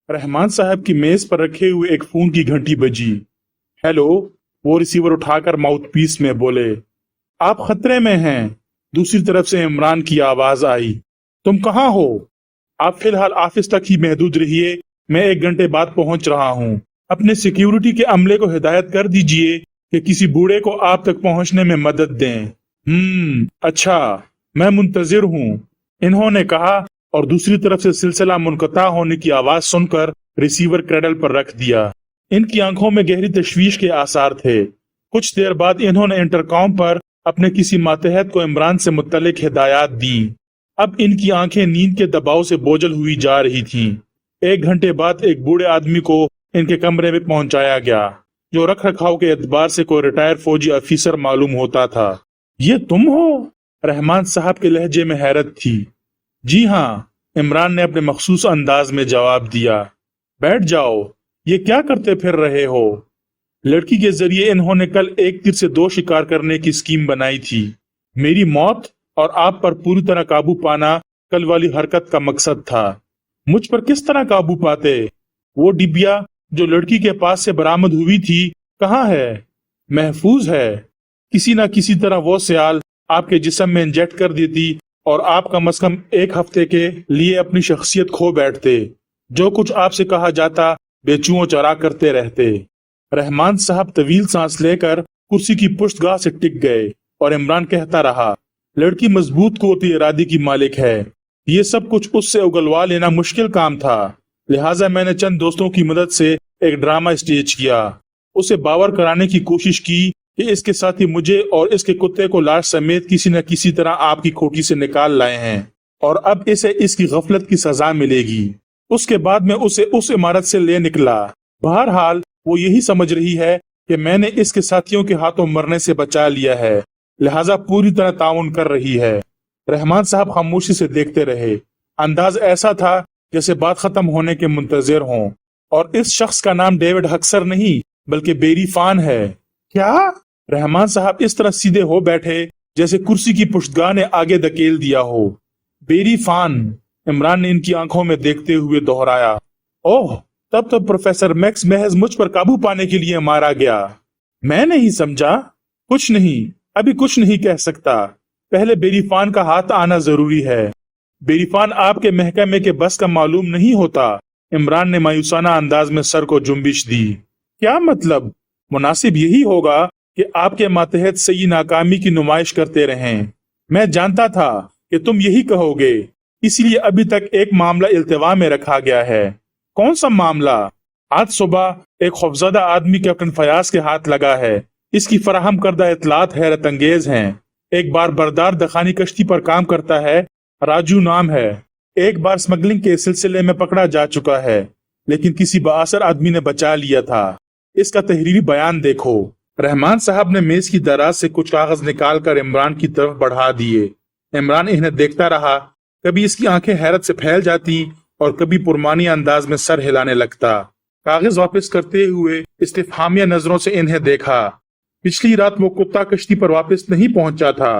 रहमान साहब की मेज पर रखे हुए एक फोन की घंटी बजी। हेलो, वो रिसीवर उठाकर माउथ पीस में बोले, आप खतरे में हैं। दूसरी तरफ से इमरान की आवाज आई, तुम कहाँ हो? आप फिलहाल ऑफिस तक ही महदूद रहिए, मैं 1 घंटे बाद पहुंच रहा हूं। अपने सिक्योरिटी के अमले को हिदायत कर दीजिए कि किसी बूढ़े को आप तक पहुंचने में मदद दें। अच्छा, मैं मुंतजिर हूं, इन्होंने कहा और दूसरी तरफ से सिलसिला मुनक़ता होने की आवाज सुनकर रिसीवर क्रेडल पर रख दिया। इनकी आंखों में गहरी तशवीश के आसार थे। कुछ देर बाद इन्होंने इंटरकॉम पर अपने किसी मातहत को इमरान से मुत्तलिक हिदायत दी। अब इनकी आंखें नींद के दबाव से बोझल हुई जा रही थीं। 1 घंटे बाद एक बूढ़े आदमी को इनके कमरे में पहुंचाया गया, जो रख रखाव के एतबार से कोई रिटायर फौजी अफीसर मालूम होता था। ये तुम हो? रहमान साहब के लहजे में हैरत थी। जी हाँ, इमरान ने अपने मखसूस अंदाज में जवाब दिया। बैठ जाओ, ये क्या करते फिर रहे हो? लड़की के जरिए इन्होंने कल एक तीर से 2 शिकार करने की स्कीम बनाई थी। मेरी मौत और आप पर पूरी तरह काबू पाना कल वाली हरकत का मकसद था। मुझ पर किस तरह काबू पाते? वो डिबिया जो लड़की के पास से बरामद हुई थी कहाँ है? महफूज है। किसी ना किसी तरह वो सियाल आपके जिस्म में इंजेक्ट कर देती और आप कम से कम 1 हफ्ते के लिए अपनी शख्सियत खो बैठते। जो कुछ आपसे कहा जाता बेचुओं चरा करते रहते। रहमान साहब तवील सांस लेकर कुर्सी की पुष्टगाह से टिक गए और इमरान कहता रहा, लड़की मजबूत क़ुव्वत इरादे की मालिक है। ये सब कुछ उससे उगलवा लेना मुश्किल काम था, लिहाजा मैंने चंद दोस्तों की मदद से एक ड्रामा स्टेज किया। उसे बावर कराने की कोशिश की कि इसके साथी मुझे और इसके कुत्ते को लाश समेत किसी न किसी तरह आपकी खोटी से निकाल लाए हैं और अब इसे इसकी गफलत की सजा मिलेगी। उसके बाद मैं उसे उस इमारत से ले निकला। बहरहाल वो यही समझ रही है कि मैंने इसके साथियों के हाथों मरने से बचा लिया है, लिहाजा पूरी तरह ताउन कर रही है। रहमान साहब खामोशी से देखते रहे। अंदाज ऐसा था जैसे बात खत्म होने के मुंतजिर हों। और इस शख्स का नाम डेविड हक्सर नहीं बल्कि बेरी फान है। क्या? रहमान साहब इस तरह सीधे हो बैठे जैसे कुर्सी की पुष्टगाह ने आगे धकेल दिया हो। बेरी फान, इमरान ने इनकी आंखों में देखते हुए दोहराया। ओह, तब तो प्रोफेसर मैक्स महज मुझ पर काबू पाने के लिए मारा गया। मैं नहीं समझा। कुछ नहीं, अभी कुछ नहीं कह सकता। पहले बेरीफान का हाथ आना जरूरी है। बेरीफान आपके महकमे के बस का मालूम नहीं होता। इमरान ने मायूसाना अंदाज में सर को जुम्बिश दी। क्या मतलब? मुनासिब यही होगा कि आपके मातहत से ये नाकामी की नुमाइश करते रहें। मैं जानता था कि तुम यही कहोगे, इसलिए अभी तक एक मामला इल्तिवा में रखा गया है। कौन सा मामला? आज सुबह एक खौफजदा आदमी कैप्टन फयाज के हाथ लगा है। इसकी फराहम करदा इतलात हैरत अंगेज हैं। एक बार बरदार दखानी कश्ती पर काम करता है, राजू नाम है। एक बार स्मगलिंग के सिलसिले में पकड़ा जा चुका है, लेकिन किसी बाअसर आदमी ने बचा लिया था। इसका तहरीरी बयान देखो। रहमान साहब ने मेज की दराज से कुछ कागज निकालकर इमरान की तरफ बढ़ा दिए। इमरान इन्हें देखता रहा। कभी इसकी आंखें हैरत से फैल जाती और कभी पुरमानी अंदाज में सर हिलाने लगता। कागज वापस करते हुए इस्तिफहामिया नजरों से इन्हें देखा। पिछली रात वो कुत्ता कश्ती पर वापस नहीं पहुंचा था।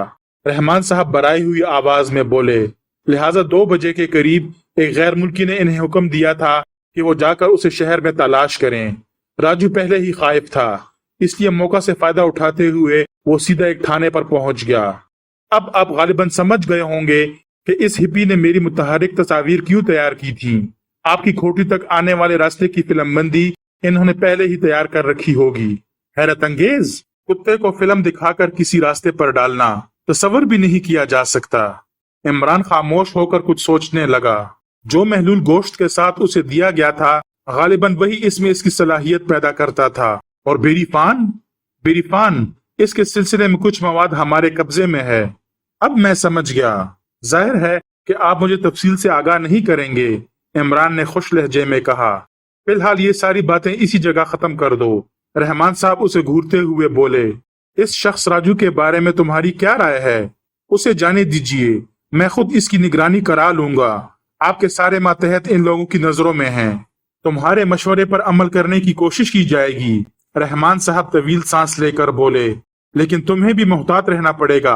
रहमान साहब बराई हुई आवाज में बोले, लिहाजा 2 बजे के करीब एक गैर मुल्की ने इन्हें हुक्म दिया था कि वो जाकर उसे शहर में तलाश करें। राजू पहले ही खाइफ था, इसलिए मौका से फायदा उठाते हुए वो सीधा एक थाने पर पहुंच गया। अब आप गालिबन समझ गए होंगे कि इस हिप्पी ने मेरी मुतहरिक तस्वीर क्यों तैयार की थी। आपकी खोटी तक आने वाले रास्ते की फिल्मबंदी इन्होंने पहले ही तैयार कर रखी होगी। हैरत अंगेज, कुत्ते को फिल्म दिखाकर किसी रास्ते पर डालना तसव्वुर भी नहीं किया जा सकता। इमरान खामोश होकर कुछ सोचने लगा। जो महलूल गोश्त के साथ उसे दिया गया था गालिबन वही इसमें इसकी सलाहियत पैदा करता था। और बेरीफान, इसके सिलसिले में कुछ मवाद हमारे कब्जे में है। अब मैं समझ गया। जाहिर है कि आप मुझे तफसील से आगाह नहीं करेंगे, इमरान ने खुश लहजे में कहा। फिलहाल ये सारी बातें इसी जगह खत्म कर दो। रहमान साहब उसे घूरते हुए बोले, इस शख्स राजू के बारे में तुम्हारी क्या राय है? उसे जाने दीजिए, मैं खुद इसकी निगरानी करा लूंगा। आपके सारे मातहत इन लोगों की नजरों में हैं। तुम्हारे मशवरे पर अमल करने की कोशिश की जाएगी। रहमान साहब तवील सांस लेकर बोले, लेकिन तुम्हें भी मुहतात रहना पड़ेगा।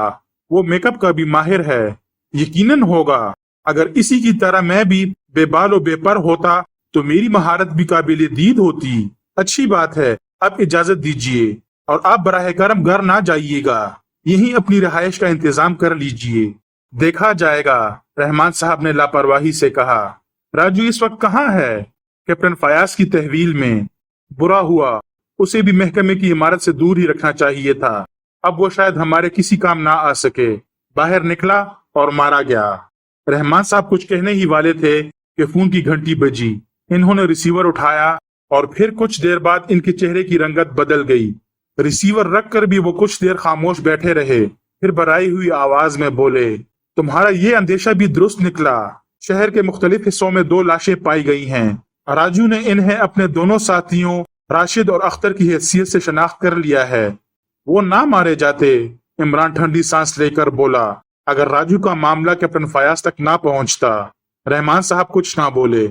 वो मेकअप का भी माहिर है, यकीनन होगा। अगर इसी की तरह मैं भी बेबाल व बेपर होता تو میری مہارت بھی قابل دید ہوتی۔ اچھی بات ہے، اب اجازت دیجیے اور آپ براہ کرم گھر نہ جائیے گا، یہیں اپنی رہائش کا انتظام کر لیجیے، دیکھا جائے گا، رحمان صاحب نے لاپرواہی سے کہا۔ راجو اس وقت کہاں ہے؟ کیپٹن فیاض کی تحویل میں۔ برا ہوا، اسے بھی محکمے کی عمارت سے دور ہی رکھنا چاہیے تھا، اب وہ شاید ہمارے کسی کام نہ آ سکے۔ باہر نکلا اور مارا گیا۔ رحمان صاحب کچھ کہنے ہی والے تھے کہ فون کی گھنٹی بجی۔ انہوں نے ریسیور اٹھایا اور پھر کچھ دیر بعد ان کے چہرے کی رنگت بدل گئی۔ ریسیور رکھ کر بھی وہ کچھ دیر خاموش بیٹھے رہے، پھر برائی ہوئی آواز میں بولے، تمہارا یہ اندیشہ بھی درست نکلا۔ شہر کے مختلف حصوں میں 2 لاشیں پائی گئی ہیں۔ راجو نے انہیں اپنے دونوں ساتھیوں راشد اور اختر کی حیثیت سے شناخت کر لیا ہے۔ وہ نہ مارے جاتے، عمران ٹھنڈی سانس لے کر بولا، اگر راجو کا معاملہ کیپٹن فیاض تک نہ پہنچتا۔ رحمان صاحب کچھ نہ بولے۔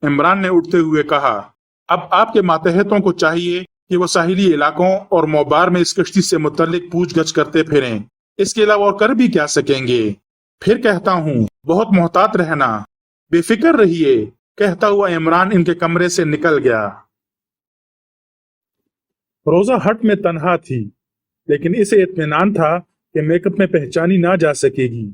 عمران نے اٹھتے ہوئے کہا، اب آپ کے ماتحتوں کو چاہیے کہ وہ ساحلی علاقوں اور موبار میں اس کشتی سے متعلق پوچھ گچھ کرتے پھریں، اس کے علاوہ اور کر بھی کیا سکیں گے؟ پھر کہتا ہوں، بہت محتاط رہنا، بے فکر رہیے، کہتا ہوا عمران ان کے کمرے سے نکل گیا۔ روزہ ہٹ میں تنہا تھی، لیکن اسے اطمینان تھا کہ میک اپ میں پہچانی نہ جا سکے گی۔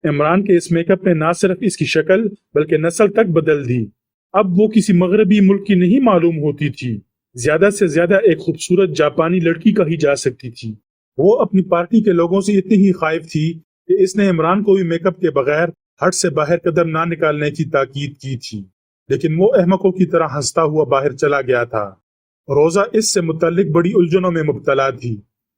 عمران کے اس میک اپ نے نہ صرف اس کی شکل بلکہ نسل تک بدل دی۔ اب وہ کسی مغربی ملک کی نہیں معلوم ہوتی تھی، زیادہ سے زیادہ ایک خوبصورت جاپانی لڑکی کہی جا سکتی تھی۔ وہ اپنی پارٹی کے لوگوں سے اتنی ہی خائف تھی کہ اس نے عمران کو بھی میک اپ کے بغیر ہٹ سے باہر قدم نہ نکالنے کی تاکید کی تھی، لیکن وہ احمقوں کی طرح ہنستا ہوا باہر چلا گیا تھا۔ روزہ اس سے متعلق بڑی الجھنوں میں مبتلا تھی۔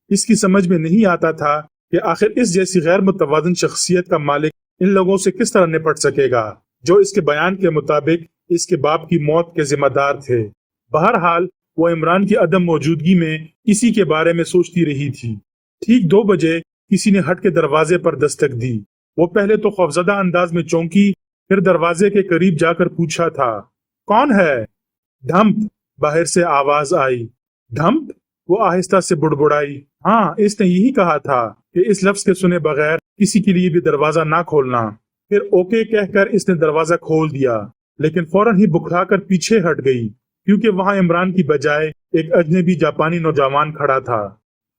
اس کی سمجھ میں نہیں آتا تھا کہ آخر اس جیسی غیر متوازن شخصیت کا مالک ان لوگوں سے کس طرح نپٹ سکے گا جو اس کے بیان کے مطابق اس کے باپ کی موت کے ذمہ دار تھے۔ بہرحال وہ عمران کی عدم موجودگی میں اسی کے بارے میں سوچتی رہی تھی۔ ٹھیک 2 بجے کسی نے ہٹ کے دروازے پر دستک دی۔ وہ پہلے تو خوفزدہ انداز میں چونکی، پھر دروازے کے قریب جا کر پوچھا تھا، کون ہے؟ ڈھمپ، باہر سے آواز آئی۔ ڈھمپ؟ وہ آہستہ سے بڑبڑائی۔ ہاں، اس نے یہی کہا تھا کہ اس لفظ کے سنے بغیر کسی کے لیے بھی دروازہ نہ کھولنا۔ پھر اوکے کہہ کر اس نے دروازہ کھول دیا، لیکن فوراً ہی بکھرا کر پیچھے ہٹ گئی کیونکہ وہاں عمران کی بجائے ایک اجنبی جاپانی نوجوان کھڑا تھا۔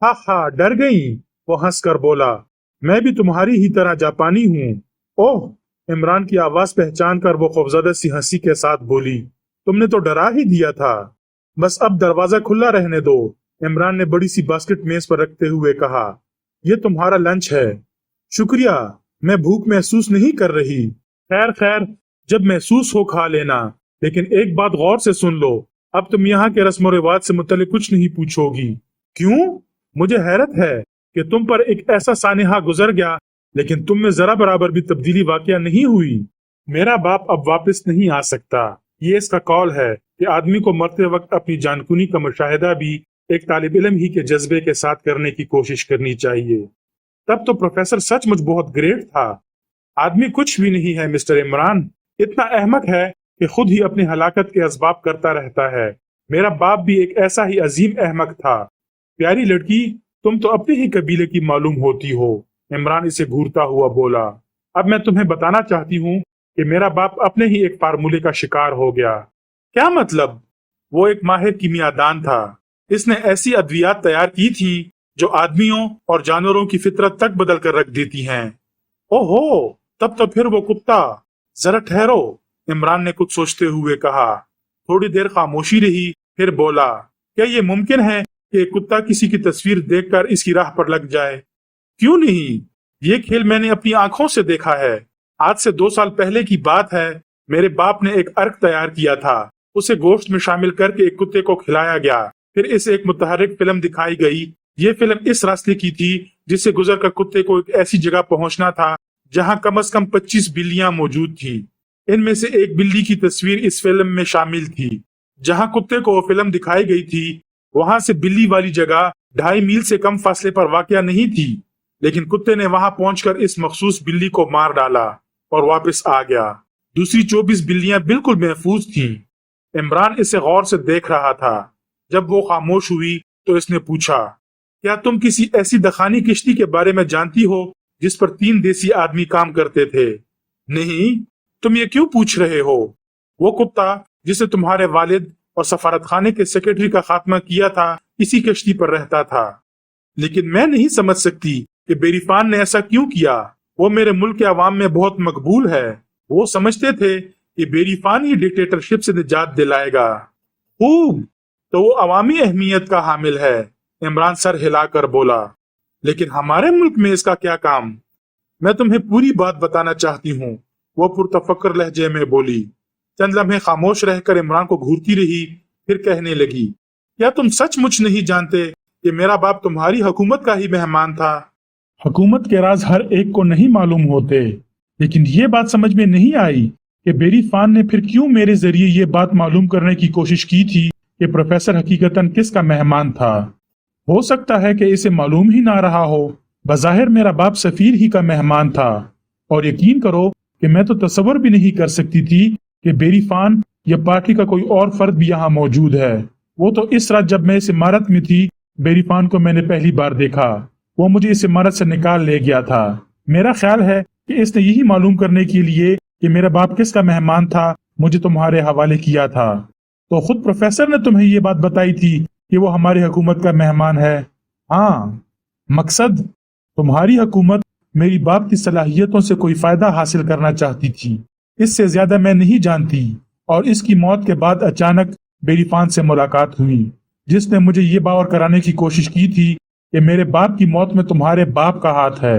ہاں ہاں، ڈر گئی؟ وہ ہنس کر بولا، میں بھی تمہاری ہی طرح جاپانی ہوں۔ اوہ! عمران کی آواز پہچان کر وہ خوفزدہ سی ہنسی کے ساتھ بولی، تم نے تو ڈرا ہی دیا تھا، بس اب دروازہ کھلا رہنے دو۔ عمران نے بڑی سی باسکٹ میز پر رکھتے ہوئے کہا، یہ تمہارا لنچ ہے۔ شکریہ، میں بھوک محسوس نہیں کر رہی۔ خیر خیر، جب محسوس ہو کھا لینا، لیکن ایک بات غور سے سن لو، اب تم یہاں کے رسم و رواج سے متعلق کچھ نہیں پوچھو گی۔ کیوں؟ مجھے حیرت ہے کہ تم پر ایک ایسا سانحہ گزر گیا لیکن تم میں ذرا برابر بھی تبدیلی واقع نہیں ہوئی۔ میرا باپ اب واپس نہیں آ سکتا، یہ اس کا قول ہے کہ آدمی کو مرتے وقت اپنی جانکنی کا مشاہدہ بھی ایک طالب علم ہی کے جذبے کے ساتھ کرنے کی کوشش کرنی چاہیے۔ تب تو پروفیسر سچ مچ بہت گریٹ تھا۔ آدمی کچھ بھی نہیں ہے مسٹر عمران، اتنا احمق ہے کہ خود ہی اپنی ہلاکت کے اسباب کرتا رہتا ہے۔ میرا باپ بھی ایک ایسا ہی عظیم احمق تھا۔ پیاری لڑکی، تم تو اپنے ہی قبیلے کی معلوم ہوتی ہو۔ عمران اسے گھورتا ہوا بولا، اب میں تمہیں بتانا چاہتی ہوں کہ میرا باپ اپنے ہی ایک فارمولے کا شکار ہو گیا۔ کیا مطلب؟ وہ ایک ماہر کیمیا دان تھا۔ اس نے ایسی ادویات تیار کی تھی جو آدمیوں اور جانوروں کی فطرت تک بدل کر رکھ دیتی ہیں۔ اوہو، تب تو پھر وہ کتا۔ ذرا ٹھہرو، عمران نے کچھ سوچتے ہوئے کہا۔ تھوڑی دیر خاموشی رہی، پھر بولا، کیا یہ ممکن ہے کہ ایک کتا کسی کی تصویر دیکھ کر اس کی راہ پر لگ جائے؟ کیوں نہیں؟ یہ کھیل میں نے اپنی آنکھوں سے دیکھا ہے۔ آج سے 2 سال پہلے کی بات ہے، میرے باپ نے ایک ارک تیار کیا تھا، اسے گوشت میں شامل کر کے ایک کتے کو کھلایا گیا، پھر اسے ایک متحرک فلم دکھائی گئی۔ یہ فلم اس راستے کی تھی جس سے گزر کر کتے کو ایک ایسی جگہ پہنچنا تھا جہاں کم از کم 25 بلیاں موجود تھی۔ ان میں سے ایک بلی کی تصویر اس فلم میں شامل تھی۔ جہاں کتے کو وہ فلم دکھائی گئی تھی وہاں سے بلی والی جگہ 2.5 میل سے کم فاصلے پر واقع نہیں تھی، لیکن کتے نے وہاں پہنچ کر اس مخصوص بلی کو مار ڈالا اور واپس آ گیا۔ دوسری 24 بلیاں بالکل محفوظ تھیں۔ عمران اسے غور سے دیکھ رہا تھا۔ جب وہ خاموش ہوئی تو اس نے پوچھا، کیا تم کسی ایسی دخانی کشتی کے بارے میں جانتی ہو جس پر 3 دیسی آدمی کام کرتے تھے؟ نہیں، تم یہ کیوں پوچھ رہے ہو؟ وہ کتا जिसे तुम्हारे वालिद और सफारत खाने के सेक्रेटरी का खात्मा किया था, इसी कश्ती पर रहता था। लेकिन मैं नहीं समझ सकती कि बेरीफान ने ऐसा क्यों किया। वो मेरे मुल्क के अवाम में बहुत मकबूल है। वो समझते थे कि बेरीफान ही डिक्टेटरशिप से निजात दिलाएगा। खूब, तो वो अवामी अहमियत का हामिल है, इमरान सर हिलाकर बोला। लेकिन हमारे मुल्क में इसका क्या काम? मैं तुम्हें पूरी बात बताना चाहती हूँ, वो पुरतफक्र लहजे में बोली। चंद लम्हे खामोश रहकर इमरान को घूरती रही, फिर कहने लगी, क्या तुम सचमुच नहीं जानते कि मेरा बाप तुम्हारी हुकूमत का ही मेहमान था? हुकूमत के राज हर एक को नहीं मालूम होते, लेकिन ये बात समझ में नहीं आई कि बेरीफान ने फिर क्यों मेरे जरिए ये बात मालूम करने की कोशिश की थी कि प्रोफेसर हकीकतन किसका मेहमान था। हो सकता है कि इसे मालूम ही ना रहा हो। बज़ाहिर मेरा बाप सफीर ही का मेहमान था, और यकीन करो कि मैं तो तसव्वुर भी नहीं कर सकती थी कि बेरीफान या पार्टी का कोई और फर्द भी यहाँ मौजूद है। वो तो इस रात जब मैं इस इमारत में थी, बेरीफान को मैंने पहली बार देखा। वो मुझे इस इमारत से निकाल ले गया था। मेरा ख्याल है कि इसने यही मालूम करने के लिए कि मेरा बाप किसका मेहमान था, मुझे तुम्हारे हवाले किया था। तो खुद प्रोफेसर ने तुम्हें ये बात बताई थी कि वो हमारी हुकूमत का मेहमान है। हाँ, मकसद तुम्हारी हुकूमत मेरी बाप की सलाहियतों से कोई फायदा हासिल करना चाहती थी। इससे ज्यादा मैं नहीं जानती। और इसकी मौत के बाद अचानक बेरीफान से मुलाकात हुई, जिसने मुझे ये बावर कराने की कोशिश की थी कि मेरे बाप की मौत में तुम्हारे बाप का हाथ है।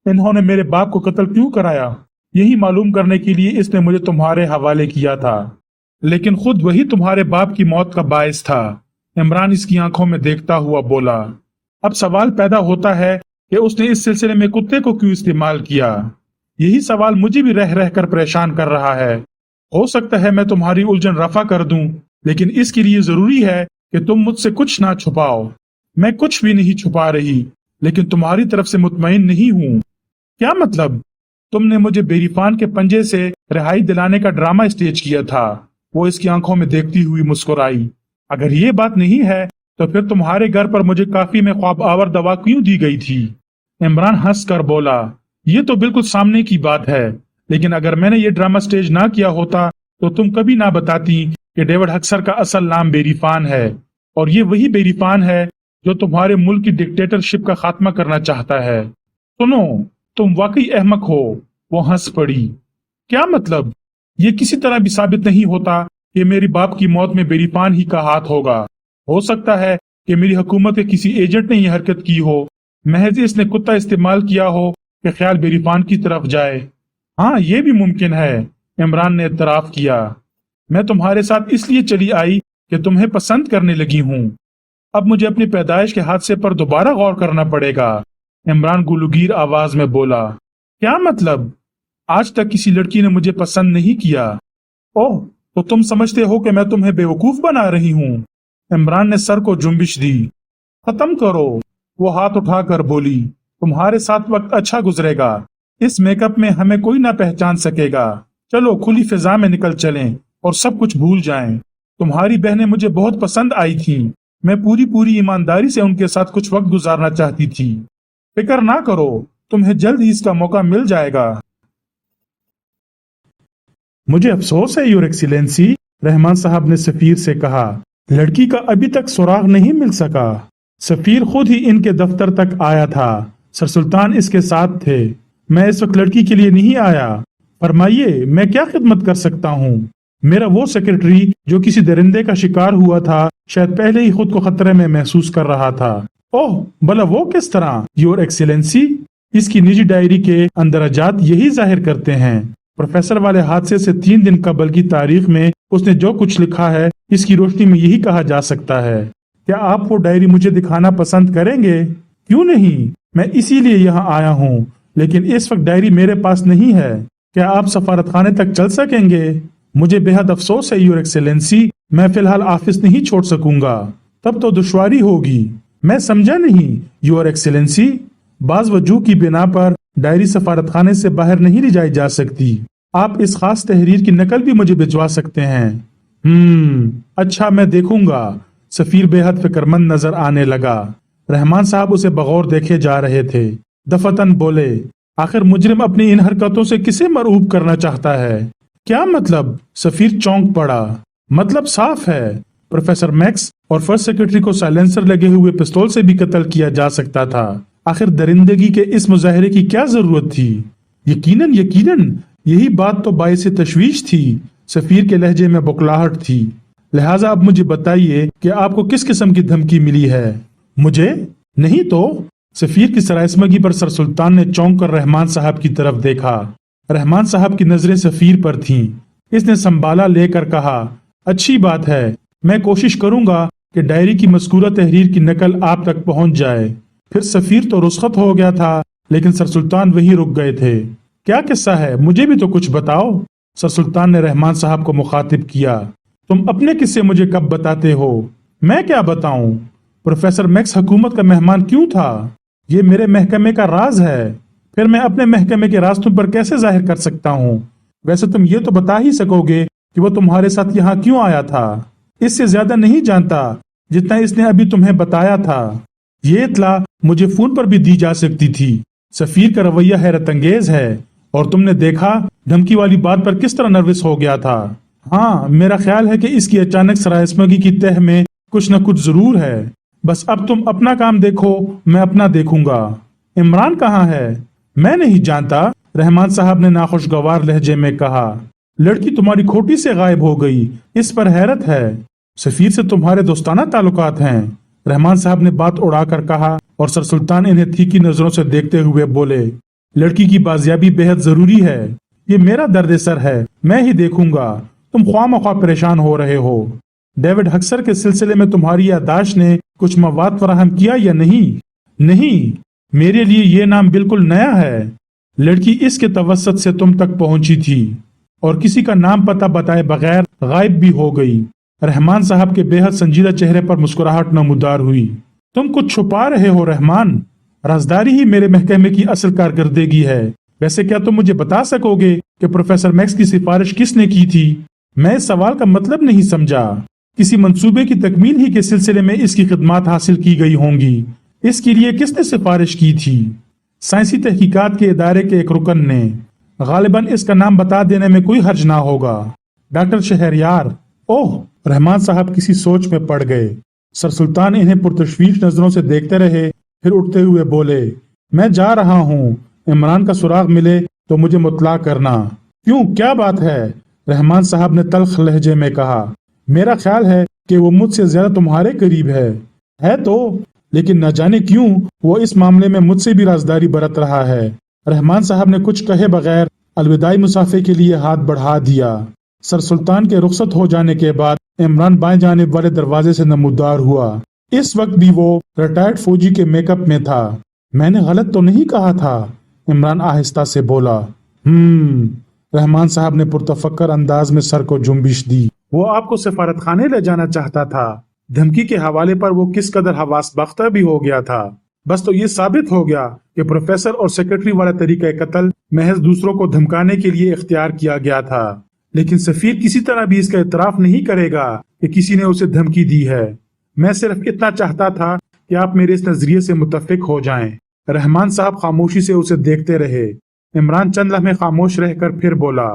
इन्होंने मेरे बाप को कत्ल क्यों कराया, यही मालूम करने के लिए इसने मुझे तुम्हारे हवाले किया था। लेकिन खुद वही तुम्हारे बाप की मौत का बायस था। इमरान इसकी आंखों में देखता हुआ बोला। अब सवाल पैदा होता है कि उसने इस सिलसिले में कुत्ते को क्यों इस्तेमाल किया। यही सवाल मुझे भी रह रह कर परेशान कर रहा है। हो सकता है मैं तुम्हारी उलझन रफा कर दूं, लेकिन इसके लिए जरूरी है कि तुम मुझसे कुछ ना छुपाओ। मैं कुछ भी नहीं छुपा रही, लेकिन तुम्हारी तरफ से मुतमईन नहीं हूँ। क्या मतलब? तुमने मुझे बेरीफान के पंजे से रिहाई दिलाने का ड्रामा स्टेज किया था। वो इसकी आंखों में देखती हुई मुस्कुराई। अगर ये बात नहीं है तो फिर तुम्हारे घर पर मुझे काफी में ख्वाब आवर दवा क्यों दी गई थी? इमरान हंस कर बोला, ये तो बिल्कुल सामने की बात है, लेकिन अगर मैंने ये ड्रामा स्टेज ना किया होता तो तुम कभी ना बताती कि डेविड हक्सर का असल नाम बेरीफान है, और ये वही बेरीफान है जो तुम्हारे मुल्क की डिक्टेटरशिप का खात्मा करना चाहता है। सुनो, तुम वाकई अहमक हो। वो हंस पड़ी। क्या मतलब? ये किसी तरह भी साबित नहीं होता कि मेरी बाप की मौत में बेरीफान ही का हाथ होगा। हो सकता है कि मेरी हुकूमत के किसी एजेंट ने यह हरकत की हो, महज इसने कुत्ता इस्तेमाल किया हो कि ख्याल बेरीफान की तरफ जाए। हाँ, ये भी मुमकिन है, इमरान ने इतराफ किया। मैं तुम्हारे साथ इसलिए चली आई कि तुम्हें पसंद करने लगी हूँ। अब मुझे अपनी पैदाइश के हादसे पर दोबारा गौर करना पड़ेगा, इमरान गुलूगीर आवाज में बोला। क्या मतलब? आज तक किसी लड़की ने मुझे पसंद नहीं किया। ओह, तो तुम समझते हो कि मैं तुम्हें बेवकूफ बना रही हूँ? इमरान ने सर को जुम्बिश दी। खत्म करो, वो हाथ उठाकर बोली। तुम्हारे साथ वक्त अच्छा गुजरेगा। इस मेकअप में हमें कोई ना पहचान सकेगा। चलो खुली फिजा में निकल चलें और सब कुछ भूल जाएं। तुम्हारी बहनें मुझे बहुत पसंद आई थीं। मैं पूरी पूरी ईमानदारी से उनके साथ कुछ वक्त गुजारना चाहती थी। फिक्र ना करो, तुम्हें जल्द ही इसका मौका मिल जाएगा। मुझे अफसोस है योर एक्सीलेंसी, रहमान साहब ने सफीर से कहा। लड़की का अभी तक सुराग नहीं मिल सका। सफीर खुद ही इनके दफ्तर तक आया था। सर सुल्तान इसके साथ थे। मैं इस वक्त लड़की के लिए नहीं आया। फरमाइए, मैं क्या खिदमत कर सकता हूँ? मेरा वो सेक्रेटरी जो किसी दरिंदे का शिकार हुआ था, शायद पहले ही खुद को खतरे में महसूस कर रहा था। ओह, भला वो किस तरह? योर एक्सीलेंसी, इसकी निजी डायरी के अंदराजात यही जाहिर करते हैं। प्रोफेसर वाले हादसे से 3 दिन कबल की तारीख में उसने जो कुछ लिखा है, इसकी रोशनी में यही कहा जा सकता है। क्या आप वो डायरी मुझे दिखाना पसंद करेंगे? क्यों नहीं, मैं इसीलिए यहाँ आया हूँ, लेकिन इस वक्त डायरी मेरे पास नहीं है। क्या आप सफारत खाने तक चल सकेंगे? मुझे बेहद अफसोस है योर एक्सेलेंसी, मैं फिलहाल ऑफिस नहीं छोड़ सकूंगा। तब तो दुश्वारी होगी। मैं समझा नहीं योर एक्सेलेंसी। बाज वजूह की बिना पर डायरी सफारत खाने से बाहर नहीं ले जाई जा सकती। आप इस खास तहरीर की नकल भी मुझे भिजवा सकते हैं। अच्छा, मैं देखूंगा। सफीर बेहद फिक्रमंद नजर आने लगा। रहमान साहब उसे बगौर देखे जा रहे थे। दफतन बोले, आखिर मुजरिम अपनी इन हरकतों से किसे मरऊब करना चाहता है? क्या मतलब? सफीर चौंक पड़ा। मतलब साफ है, प्रोफेसर मैक्स और फर्स्ट सेक्रेटरी को साइलेंसर लगे हुए पिस्तौल से भी कत्ल किया जा सकता था। आखिर दरिंदगी के इस मुजाहरे की क्या जरूरत थी? यकीनन यकीनन यही बात तो बाइस तशवीश थी। सफीर के लहजे में बुकलाहट थी। लिहाजा अब मुझे बताइए कि आपको किस किस्म की धमकी मिली है? मुझे नहीं तो। सफीर की सराइस्मगी पर सर सुल्तान ने चौंक कर रहमान साहब की तरफ देखा। रहमान साहब की नजरें सफीर पर थीं। इसने संभाला लेकर कहा, अच्छी बात है, मैं कोशिश करूंगा कि डायरी की मज़कूरा तहरीर की नकल आप तक पहुंच जाए। फिर सफीर तो रुस्खत हो गया था, लेकिन सर सुल्तान वही रुक गए थे। क्या किस्सा है, मुझे भी तो कुछ बताओ। सर सुल्तान ने रहमान साहब को मुखातिब किया। तुम अपने किस्से मुझे कब बताते हो? मैं क्या बताऊं? प्रोफेसर मैक्स हुकूमत का मेहमान क्यों था? ये मेरे महकमे का राज है। फिर मैं अपने महकमे के राज तुम पर कैसे जाहिर कर सकता हूँ? वैसे तुम ये तो बता ही सकोगे कि वो तुम्हारे साथ यहाँ क्यों आया था। इससे ज्यादा नहीं जानता जितना इसने अभी तुम्हें बताया था। ये इत्तला मुझे फोन पर भी दी जा सकती थी। सफीर का रवैया हैरत अंगेज है, और तुमने देखा धमकी वाली बात पर किस तरह नर्वस हो गया था। हाँ, मेरा ख्याल है कि इसकी अचानक सराइस्मगी की तह में कुछ न कुछ जरूर है। बस अब तुम अपना काम देखो, मैं अपना देखूंगा। इमरान कहाँ है? मैं नहीं जानता, रहमान साहब ने नाखुशगवार लहजे में कहा। लड़की तुम्हारी खोटी से गायब हो गई, इस पर हैरत है। सफीर से तुम्हारे दोस्ताना ताल्लुकात हैं, रहमान साहब ने बात उड़ाकर कहा, और सर सुल्तान इन्हें तीखी नजरों से देखते हुए बोले, लड़की की बाजियाबी बेहद जरूरी है। ये मेरा दर्द सर है, मैं ही देखूंगा। तुम ख्वामख्वाह परेशान हो रहे हो। डेविड हक्सर के सिलसिले में तुम्हारी यादाश्त ने कुछ मवाद फराहम किया या नहीं? नहीं, मेरे लिए ये नाम बिल्कुल नया है। लड़की इसके तवस्सुत से तुम तक पहुंची थी और किसी का नाम पता बताए बगैर गायब भी हो गई। रहमान साहब के बेहद संजीदा चेहरे पर मुस्कुराहट नमूदार हुई। तुम कुछ छुपा रहे हो रहमान। राजदारी ही मेरे महकमे की असल कारकर्दगी है। वैसे क्या तुम मुझे बता सकोगे कि प्रोफेसर मैक्स की सिफारिश किसने की थी? मैं इस सवाल का मतलब नहीं समझा। किसी मंसूबे की तकमील ही के सिलसिले में इसकी खिदमात हासिल की गई होंगी। इसके लिए किसने सिफारिश की थी? साइंसी तहकीकात के इदारे के एक रुकन ने। गालिबन इसका नाम बता देने में कोई हर्ज ना होगा। डॉक्टर शहरयार। ओह, रहमान साहब किसी सोच में पड़ गए। सर सुल्तान इन्हें पुरतशवीश नजरों से देखते रहे, फिर उठते हुए बोले, मैं जा रहा हूँ। इमरान का सुराग मिले तो मुझे मुतला करना। क्यों, क्या बात है? रहमान साहब ने तल्ख लहजे में कहा। मेरा ख्याल है कि वो मुझसे ज्यादा तुम्हारे करीब है तो, लेकिन न जाने क्यों वो इस मामले में मुझसे भी राजदारी बरत रहा है। रहमान साहब ने कुछ कहे बगैर अलविदाई मुसाफे के लिए हाथ बढ़ा दिया। सर सुल्तान के रुखसत हो जाने के बाद इमरान बाएं जानिब वाले दरवाजे से नमूदार हुआ। इस वक्त भी वो रिटायर्ड फौजी के मेकअप में था। मैंने गलत तो नहीं कहा था? इमरान आहिस्ता से बोला। रहमान साहब ने पुरतफक्कर अंदाज में सर को जुम्बिश दी। वो आपको सफारत खाने ले जाना चाहता था। धमकी के हवाले पर वो किस कदर हवास बख्ता भी हो गया था। बस तो ये साबित हो गया कि प्रोफेसर और सेक्रेटरी वाला तरीका कत्ल महज दूसरों को धमकाने के लिए इख्तियार किया गया था। लेकिन सफीर किसी तरह भी इसका इतराफ नहीं करेगा कि किसी ने उसे धमकी दी है। मैं सिर्फ इतना चाहता था कि आप मेरे इस नजरिए से मुत्तफिक हो जाएं। रहमान साहब खामोशी से उसे देखते रहे। इमरान चंद लम्हे खामोश रहकर फिर बोला,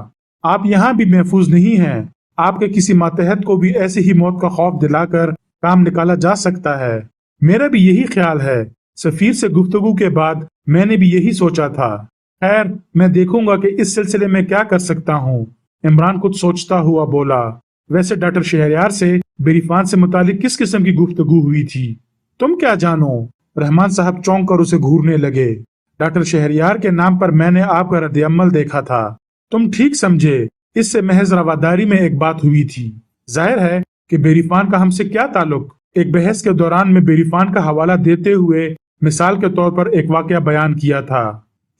आप यहाँ भी महफूज नहीं हैं। आपके किसी मातहत को भी ऐसे ही मौत का खौफ दिलाकर काम निकाला जा सकता है। मेरा भी यही ख्याल है। सफीर से गुफ्तगू के बाद मैंने भी यही सोचा था। खैर, मैं देखूंगा कि इस सिलसिले में क्या कर सकता हूँ। इमरान कुछ सोचता हुआ बोला, वैसे डॉक्टर शहरयार से बेरीफान से मुतालिक किस किस्म की गुफ्तगू हुई थी? तुम क्या जानो? रहमान साहब चौंक कर उसे घूरने लगे। डॉक्टर शहरयार के नाम पर मैंने आपका रद्द-ए-अमल देखा था। तुम ठीक समझे, इससे महज रवादारी में एक बात हुई थी। जाहिर है कि बेरीफान का हमसे क्या ताल्लुक। एक बहस के दौरान में बेरीफान का हवाला देते हुए मिसाल के तौर पर एक वाकया बयान किया था।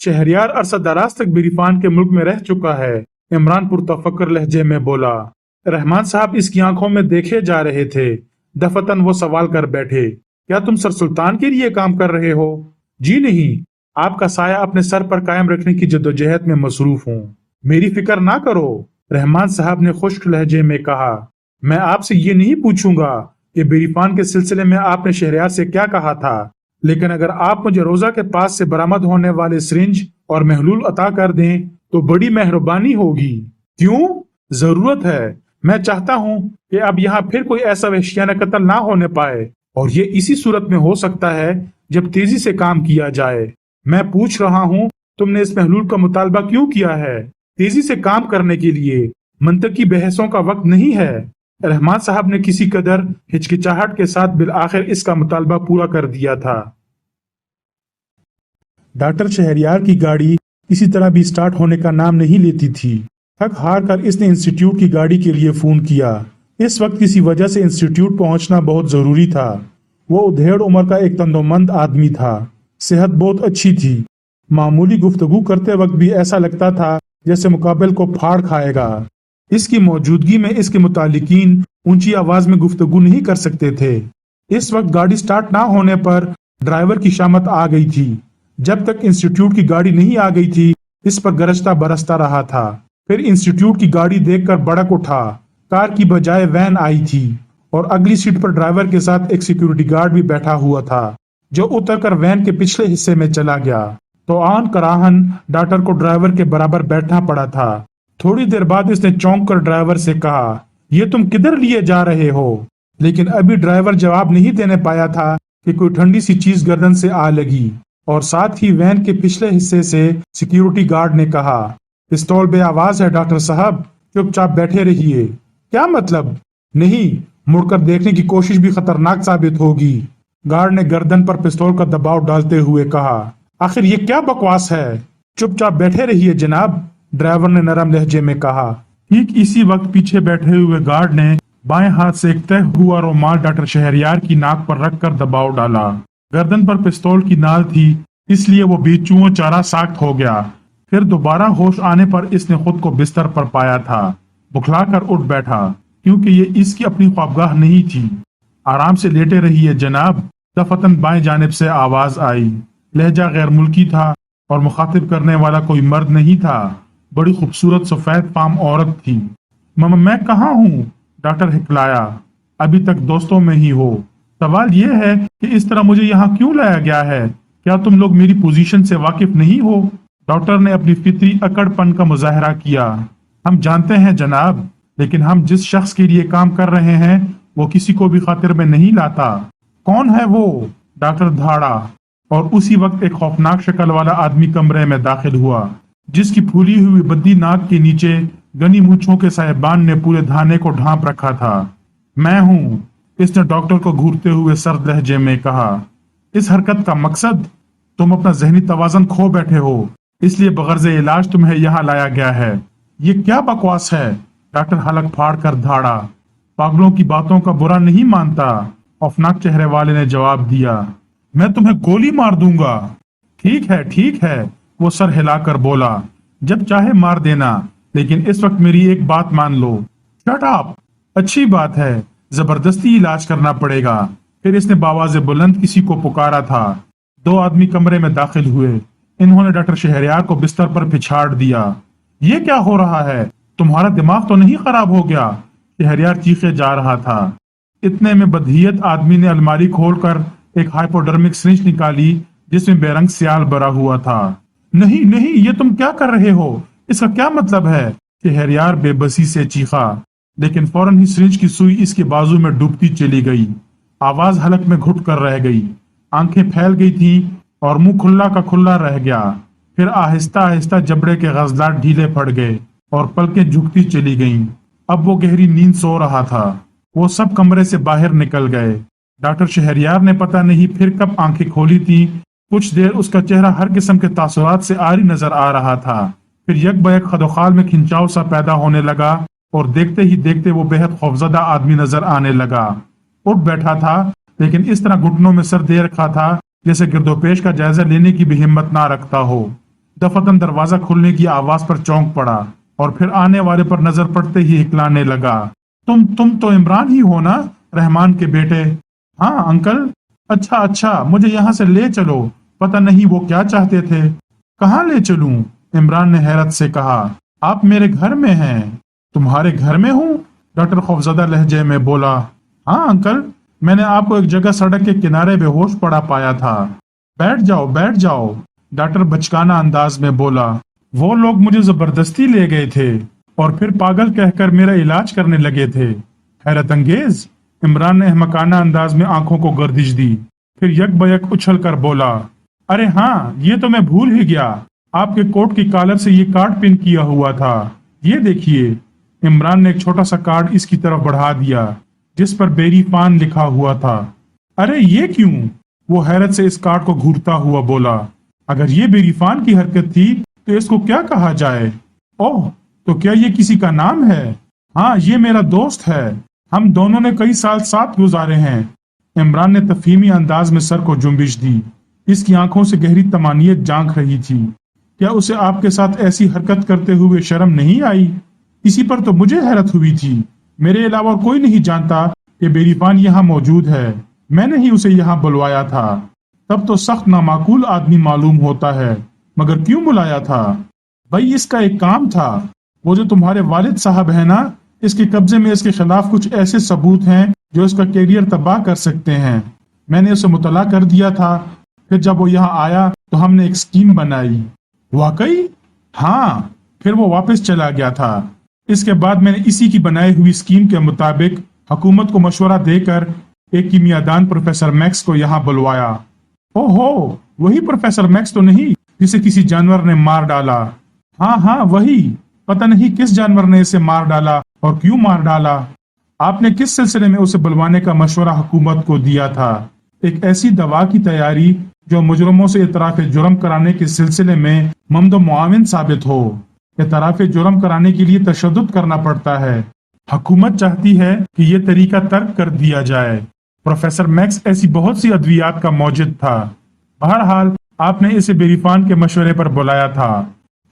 शहरयार अरसा दराज तक बेरीफान के मुल्क में रह चुका है। इमरान पुरतफक्कर लहजे में बोला। रहमान साहब इसकी आंखों में देखे जा रहे थे। दफतन वो सवाल कर बैठे, क्या तुम सर सुल्तान के लिए काम कर रहे हो? जी नहीं, आपका साया अपने सर पर कायम रखने की जद्दोजहद में मसरूफ हूँ। मेरी फिक्र ना करो, रहमान साहब ने खुश्क लहजे में कहा। मैं आपसे ये नहीं पूछूंगा कि बेरीफान के सिलसिले में आपने शहरयार से क्या कहा था, लेकिन अगर आप मुझे रोजा के पास से बरामद होने वाले सिरिंज और महलूल अता कर दें तो बड़ी मेहरबानी होगी। क्यों? जरूरत है। मैं चाहता हूं कि अब यहाँ फिर कोई ऐसा वहशियाना कत्ल ना होने पाए, और ये इसी सूरत में हो सकता है जब तेजी से काम किया जाए। मैं पूछ रहा हूँ, तुमने इस महलूल का मुतालबा क्यों किया है? तेजी से काम करने के लिए मंतकी बहसों का वक्त नहीं है। रहमान साहब ने किसी कदर हिचकिचाहट के साथ बिल आखिर इसका मुतालबा पूरा कर दिया था। डॉक्टर शहरयार की गाड़ी किसी तरह भी स्टार्ट होने का नाम नहीं लेती थी। थक हार कर इसने इंस्टीट्यूट की गाड़ी के लिए फोन किया। इस वक्त किसी वजह से इंस्टीट्यूट पहुंचना बहुत जरूरी था। वो उधेड़ उम्र का एक तंदोमंद आदमी था। सेहत बहुत अच्छी थी। मामूली गुफ्तगू करते वक्त भी ऐसा लगता था जैसे मुकाबिल को फाड़ खाएगा। इसकी मौजूदगी में इसके मुतालिकीन ऊंची आवाज में गुफ्तगू नहीं कर सकते थे। इस वक्त गाड़ी स्टार्ट ना होने पर ड्राइवर की शामत आ गई थी। जब तक इंस्टीट्यूट की गाड़ी नहीं आ गई थी, इस पर गरजता बरसता रहा था। फिर इंस्टीट्यूट की गाड़ी देखकर भड़क उठा। कार की बजाय वैन आई थी और अगली सीट पर ड्राइवर के साथ एक सिक्योरिटी गार्ड भी बैठा हुआ था, जो उतरकर वैन के पिछले हिस्से में चला गया। तो आन कराहन डॉक्टर को ड्राइवर के बराबर बैठना पड़ा था। थोड़ी देर बाद इसने चौंक कर ड्राइवर से कहा, ये तुम किधर लिए जा रहे हो? लेकिन अभी ड्राइवर जवाब नहीं देने पाया था कि कोई ठंडी सी चीज गर्दन से आ लगी, और साथ ही वैन के पिछले हिस्से से सिक्योरिटी गार्ड ने कहा, पिस्तौल बे आवाज है डॉक्टर साहब, चुपचाप बैठे रहिए। क्या मतलब? नहीं, मुड़कर देखने की कोशिश भी खतरनाक साबित होगी। गार्ड ने गर्दन पर पिस्तौल का दबाव डालते हुए कहा, आखिर ये क्या बकवास है? चुपचाप बैठे रहिए जनाब, ड्राइवर ने नरम लहजे में कहा। ठीक इसी वक्त पीछे बैठे हुए गार्ड ने बाएं हाथ से एक तय हुआ रुमाल डॉक्टर शहरयार की नाक पर रखकर दबाव डाला। गर्दन पर पिस्तौल की नाल थी, इसलिए वो बेचुओं चारा साख्त हो गया। फिर दोबारा होश आने पर इसने खुद को बिस्तर पर पाया था। बुखलाकर उठ बैठा, क्योंकि ये इसकी अपनी ख्वाबगाह नहीं थी। आराम से लेटे रहिए जनाब, दफतन बाएं जानिब से आवाज आई। लहजा गैर मुल्की था और मुखातिब करने वाला कोई मर्द नहीं था। बड़ी खूबसूरत सफेद फाम औरत थी। मैं कहाँ हूँ? डॉक्टर हिकलाया। अभी तक दोस्तों में ही हो। सवाल यह है कि इस तरह मुझे यहाँ क्यों लाया गया है? क्या तुम लोग मेरी पोजीशन से वाकिफ नहीं हो? डॉक्टर ने अपनी फितरी अकड़पन का मुजाहरा किया। हम जानते हैं जनाब, लेकिन हम जिस शख्स के लिए काम कर रहे हैं वो किसी को भी खातिर में नहीं लाता। कौन है वो? डॉक्टर धाड़ा, और उसी वक्त एक खौफनाक शक्ल वाला आदमी कमरे में दाखिल हुआ, जिसकी फूली हुई बद्दी नाक के नीचे घनी मूंछों के साहिबान ने पूरे धाने को ढांप रखा था। मैं हूं, इसने डॉक्टर को घूरते हुए सर्द लहजे में कहा। इस हरकत का मकसद? तुम अपना जहनी तवाजन खो बैठे हो, इसलिए बगर्ज इलाज तुम्हें यहाँ लाया गया है। ये क्या बकवास है? डॉक्टर हलक फाड़ कर धाड़ा। पागलों की बातों का बुरा नहीं मानता, खौफनाक चेहरे वाले ने जवाब दिया। मैं तुम्हें गोली मार दूंगा। ठीक है, वो सर हिलाकर बोला, जब चाहे मार देना, लेकिन इस वक्त मेरी एक बात मान लो। Shut up. अच्छी बात है, जबरदस्ती इलाज करना पड़ेगा। फिर इसने बावाज़े बुलंद किसी को पुकारा था। दो आदमी कमरे में दाखिल हुए। इन्होंने डॉक्टर शहरयार को बिस्तर पर पिछाड़ दिया। ये क्या हो रहा है? तुम्हारा दिमाग तो नहीं खराब हो गया? शहरयार चीखे जा रहा था। इतने में बदहियत आदमी ने अलमारी खोलकर एक हाइपोडर्मिक सिरिंज निकाली, जिसमें बेरंग सियाल भरा हुआ था। नहीं, ये तुम क्या कर रहे हो? इसका क्या मतलब है? शहरयार बेबसी से चीखा, लेकिन फौरन ही सिरिंज की सुई इसके बाजू में डूबती चली गई। आवाज हलक में घुट कर रह गई। आंखें फैल गई थी और मुंह खुला का खुला रह गया। फिर आहिस्ता आहिस्ता जबड़े के गजलाट ढीले पड़ गए और पलकें झुकती चली गईं। अब वो गहरी नींद सो रहा था। वो सब कमरे से बाहर निकल गए। डॉक्टर शहरयार ने पता नहीं फिर कब आंखें खोली थी। कुछ देर उसका चेहरा हर किस्म के तासुरात से आरी नजर आ रहा था। फिर यकबयक खदोखाल में खिंचाव सा पैदा होने लगा और देखते ही देखते वो बेहद खौफजदा आदमी नजर आने लगा। उठ बैठा था, लेकिन इस तरह घुटनों में सर दे रखा था जैसे गिरदोपेश का जायजा लेने की भी हिम्मत ना रखता हो। दफतन दरवाजा खुलने की आवाज पर चौंक पड़ा और फिर आने वाले पर नजर पड़ते ही हिकलाने लगा। तुम तो इमरान ही हो ना, रहमान के बेटे? हाँ अंकल। अच्छा, मुझे यहाँ से ले चलो। पता नहीं वो क्या चाहते थे। कहाँ ले चलूं? इमरान ने हैरत से कहा। आप मेरे घर में हैं। तुम्हारे घर में हूँ? डॉक्टर खौफजदा लहजे में बोला। हाँ अंकल, मैंने आपको एक जगह सड़क के किनारे बेहोश पड़ा पाया था। बैठ जाओ, डॉक्टर बचकाना अंदाज में बोला। वो लोग मुझे जबरदस्ती ले गए थे। اور پھر پاگل کہہ کر میرا علاج کرنے لگے تھے۔ حیرت انگیز! عمران نے احمقانہ انداز میں آنکھوں کو گردش دی، پھر یک بیک اچھل کر بولا، ارے ہاں، یہ تو میں بھول ہی گیا، آپ کے کوٹ کی کالر سے یہ کارڈ پن کیا ہوا تھا، یہ دیکھیے۔ عمران نے ایک چھوٹا سا کارڈ اس کی طرف بڑھا دیا جس پر بیری فان لکھا ہوا تھا۔ ارے یہ کیوں؟ وہ حیرت سے اس کارڈ کو گھورتا ہوا بولا، اگر یہ بیری فان کی حرکت تھی تو اس کو کیا کہا جائے؟ اوہ، تو کیا یہ کسی کا نام ہے؟ ہاں، یہ میرا دوست ہے، ہم دونوں نے کئی سال ساتھ گزارے ہیں۔ عمران نے تفہیمی انداز میں سر کو جنبش دی، اس کی آنکھوں سے گہری طمانینت جھانک رہی تھی۔ کیا اسے آپ کے ساتھ ایسی حرکت کرتے ہوئے شرم نہیں آئی؟ اسی پر تو مجھے حیرت ہوئی تھی، میرے علاوہ کوئی نہیں جانتا کہ بیری فان یہاں موجود ہے، میں نے ہی اسے یہاں بلوایا تھا۔ تب تو سخت نامعقول آدمی معلوم ہوتا ہے، مگر کیوں بلایا تھا؟ بھائی، اس کا ایک کام تھا، وہ جو تمہارے والد صاحب ہیں نا، اس کے قبضے میں اس کے خلاف کچھ ایسے ثبوت ہیں جو اس کا کیریئر تباہ کر سکتے ہیں۔ میں نے اسے مطلع کر دیا تھا، پھر جب وہ یہاں آیا تو ہم نے ایک سکیم بنائی۔ واقعی؟ ہاں، پھر وہ واپس چلا گیا تھا۔ اس کے بعد میں نے اسی کی بنائی ہوئی سکیم کے مطابق حکومت کو مشورہ دے کر ایک کیمیاءدان پروفیسر میکس کو یہاں بلوایا۔ او ہو، وہی پروفیسر میکس تو نہیں جسے کسی جانور نے مار ڈالا؟ ہاں ہاں، وہی۔ پتہ نہیں کس جانور نے اسے مار ڈالا اور کیوں مار ڈالا۔ آپ نے کس سلسلے میں اسے بلوانے کا مشورہ حکومت کو دیا تھا؟ ایک ایسی دوا کی تیاری جو مجرموں سے اعتراف جرم کرانے کے سلسلے میں ممد و معاون ثابت ہو۔ اعتراف جرم کرانے کے لیے تشدد کرنا پڑتا ہے۔ حکومت چاہتی ہے کہ یہ طریقہ ترک کر دیا جائے۔ پروفیسر میکس ایسی بہت سی ادویات کا موجد تھا۔ بہرحال آپ نے اسے بیری فان کے مشورے پر بلایا تھا۔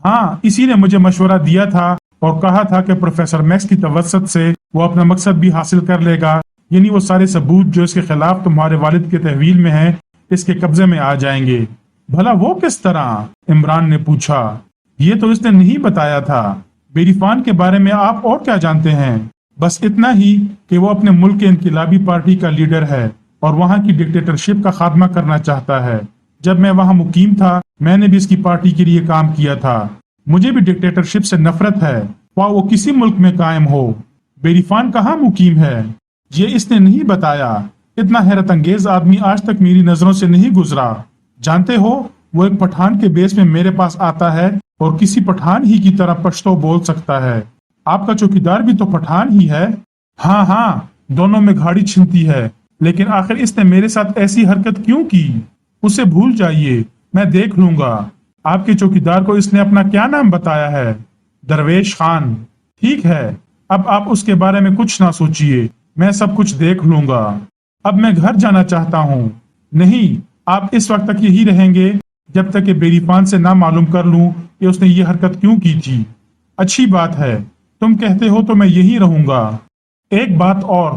ہاں، اسی نے مجھے مشورہ دیا تھا اور کہا تھا کہ پروفیسر میکس کی توسط سے وہ اپنا مقصد بھی حاصل کر لے گا، یعنی وہ سارے ثبوت جو اس کے خلاف تمہارے والد کے تحویل میں ہیں اس کے قبضے میں آ جائیں گے۔ بھلا وہ کس طرح؟ عمران نے پوچھا۔ یہ تو اس نے نہیں بتایا تھا۔ بیری فان کے بارے میں آپ اور کیا جانتے ہیں؟ بس اتنا ہی کہ وہ اپنے ملک کے انقلابی پارٹی کا لیڈر ہے اور وہاں کی ڈکٹیٹرشپ کا خاتمہ کرنا چاہتا ہے۔ جب میں وہاں مقیم تھا میں نے بھی اس کی پارٹی کے لیے کام کیا تھا۔ مجھے بھی ڈکٹیٹرشپ سے نفرت ہے، خواہ وہ کسی ملک میں قائم ہو۔ بیری فان کہاں مقیم ہے؟ یہ اس نے نہیں بتایا۔ اتنا حیرت انگیز آدمی آج تک میری نظروں سے نہیں گزرا۔ جانتے ہو، وہ ایک پٹھان کے بیس میں میرے پاس آتا ہے اور کسی پٹھان ہی کی طرح پشتو بول سکتا ہے۔ آپ کا چوکیدار بھی تو پٹھان ہی ہے۔ ہاں ہاں، دونوں میں گھاڑی چھنتی ہے، لیکن آخر اس نے میرے ساتھ ایسی حرکت کیوں کی؟ اسے بھول جائیے، میں دیکھ لوں گا۔ آپ کے چوکیدار کو اس نے اپنا کیا نام بتایا ہے؟ درویش خان۔ ٹھیک ہے، اب آپ اس کے بارے میں کچھ نہ سوچیے، میں سب کچھ دیکھ لوں گا۔ اب میں گھر جانا چاہتا ہوں۔ نہیں، آپ اس وقت تک یہی رہیں گے جب تک کہ بیری فان سے نہ معلوم کر لوں کہ اس نے یہ حرکت کیوں کی تھی۔ اچھی بات ہے، تم کہتے ہو تو میں یہی رہوں گا۔ ایک بات اور،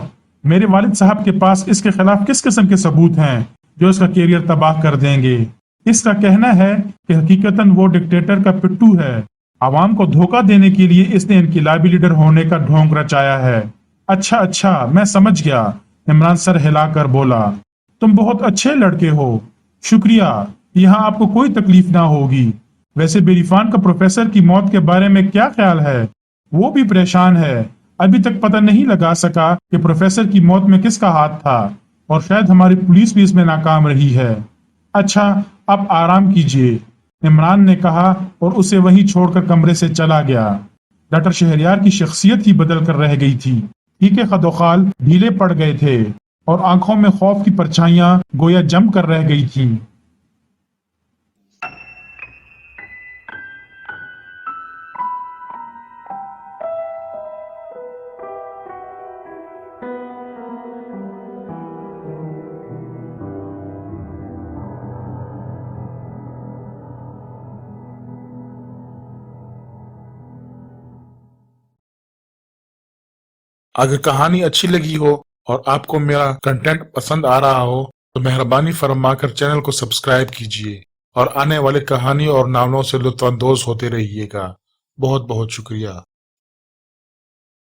میرے والد صاحب کے پاس اس کے خلاف کس قسم کے ثبوت ہیں جو اس کا کیریئر تباہ کر دیں گے؟ اس کا کہنا ہے کہ حقیقتاً وہ ڈکٹیٹر کا پٹھو ہے، عوام کو دھوکہ دینے کے لیے اس نے انقلابی لیڈر ہونے کا ڈھونگ رچایا ہے۔ اچھا اچھا، میں سمجھ گیا، عمران سر ہلا کر بولا۔ تم بہت اچھے لڑکے ہو، شکریہ، یہاں آپ کو کوئی تکلیف نہ ہوگی۔ ویسے بیری فان کا پروفیسر کی موت کے بارے میں کیا خیال ہے؟ وہ بھی پریشان ہے، ابھی تک پتہ نہیں لگا سکا کہ پروفیسر کی موت میں کس کا ہاتھ تھا، اور شاید ہماری پولیس بھی اس میں ناکام رہی ہے۔ اچھا، اب آرام کیجیے، عمران نے کہا اور اسے وہیں چھوڑ کر کمرے سے چلا گیا۔ ڈاکٹر شہریار کی شخصیت ہی بدل کر رہ گئی تھی، ٹھیکے خد و خال ڈھیلے پڑ گئے تھے اور آنکھوں میں خوف کی پرچھائیاں گویا جم کر رہ گئی تھیں۔ اگر کہانی اچھی لگی ہو اور آپ کو میرا کنٹینٹ پسند آ رہا ہو تو مہربانی فرما کر چینل کو سبسکرائب کیجیے اور آنے والے کہانی اور ناولوں سے لطف اندوز ہوتے رہیے گا۔ بہت بہت شکریہ۔